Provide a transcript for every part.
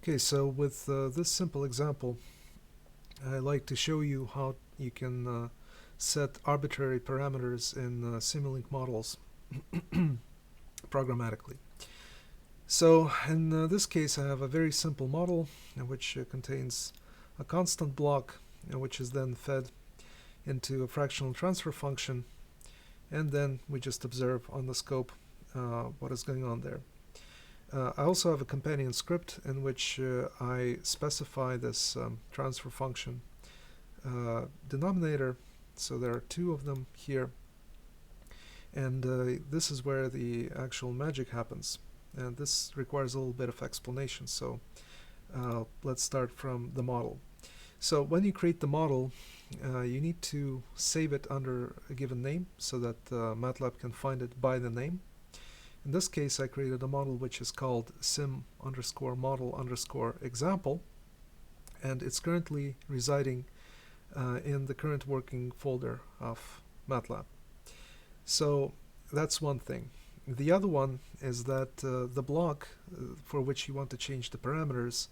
Okay, so with this simple example, I'd like to show you how you can set arbitrary parameters in Simulink models programmatically. So in this case, I have a very simple model which contains a constant block which is then fed into a fractional transfer function, and then we just observe on the scope what is going on there. I also have a companion script in which I specify this transfer function denominator, so there are two of them here, and this is where the actual magic happens, and this requires a little bit of explanation, so let's start from the model. So when you create the model, you need to save it under a given name so that MATLAB can find it by the name. In this case, I created a model which is called sim_model_example, and it's currently residing in the current working folder of MATLAB. So that's one thing. The other one is that the block for which you want to change the parameters,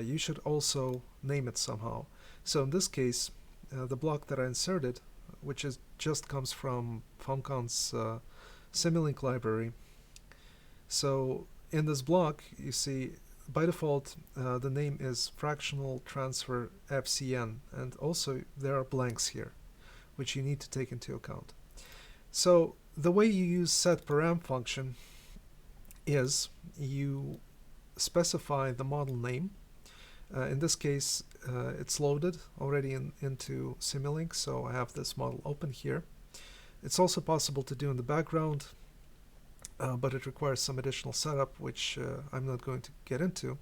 you should also name it somehow. So in this case, the block that I inserted, which just comes from FOMCON's Simulink library. So in this block, you see by default the name is fractional transfer FCN, and also there are blanks here which you need to take into account. So the way you use setParam function is you specify the model name. In this case, it's loaded already into Simulink, so I have this model open here. It's also possible to do in the background, but it requires some additional setup, which I'm not going to get into.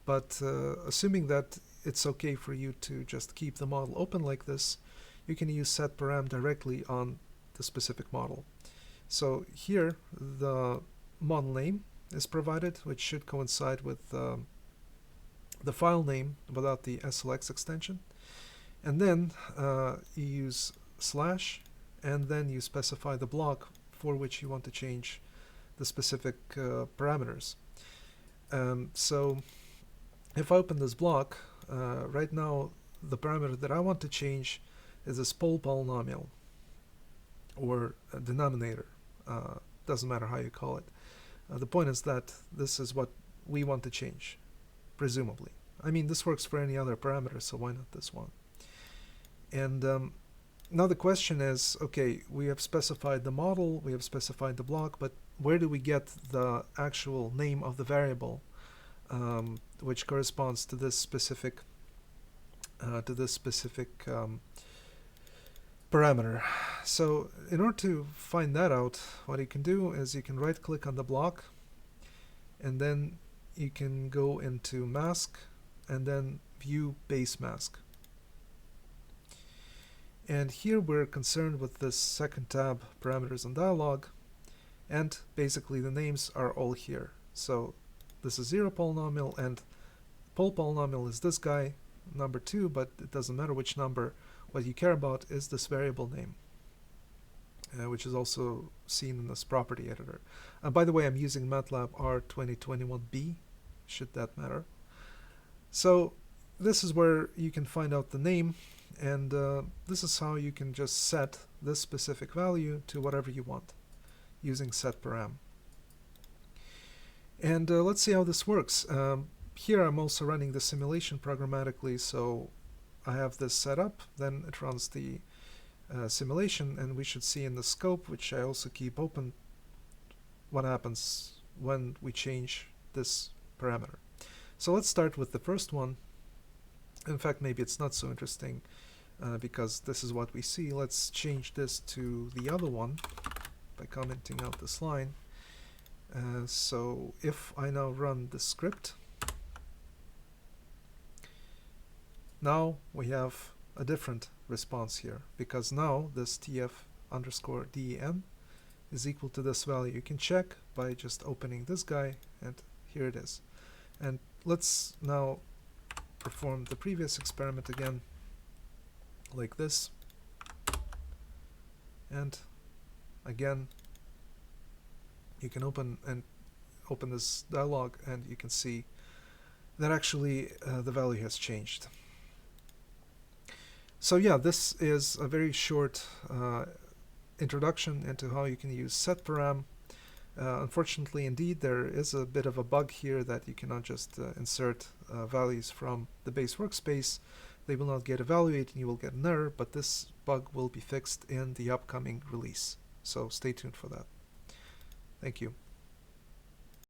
But assuming that it's okay for you to just keep the model open like this, you can use setParam directly on the specific model. So here the model name is provided, which should coincide with the file name without the SLX extension, and then you use slash, and then you specify the block for which you want to change the specific parameters. So if I open this block, right now the parameter that I want to change is this pole polynomial, or a denominator. Doesn't matter how you call it. The point is that this is what we want to change, presumably. I mean, this works for any other parameter, so why not this one? And now the question is, okay, we have specified the model, we have specified the block, but where do we get the actual name of the variable which corresponds to this specific parameter? So in order to find that out, what you can do is you can right click on the block, and then you can go into mask and then view base mask. And here we're concerned with this second tab, parameters and dialog, and basically the names are all here. So this is 0 polynomial, and pole polynomial is this guy, number 2, but it doesn't matter which number. What you care about is this variable name, which is also seen in this property editor. By the way, I'm using MATLAB R2021B, should that matter. So this is where you can find out the name, and this is how you can just set this specific value to whatever you want using setParam. And let's see how this works. Here I'm also running the simulation programmatically, so I have this set up, then it runs the simulation, and we should see in the scope, which I also keep open, what happens when we change this parameter. So let's start with the first one. In fact, maybe it's not so interesting because this is what we see. Let's change this to the other one by commenting out this line. So if I now run the script, now we have a different response here, because now this tf_den is equal to this value. You can check by just opening this guy, and here it is. And let's now perform the previous experiment again, like this, and again you can open this dialog, and you can see that actually the value has changed. So yeah, this is a very short introduction into how you can use setParam. Unfortunately, indeed, there is a bit of a bug here that you cannot just insert values from the base workspace. They will not get evaluated and you will get an error, but this bug will be fixed in the upcoming release. So stay tuned for that. Thank you.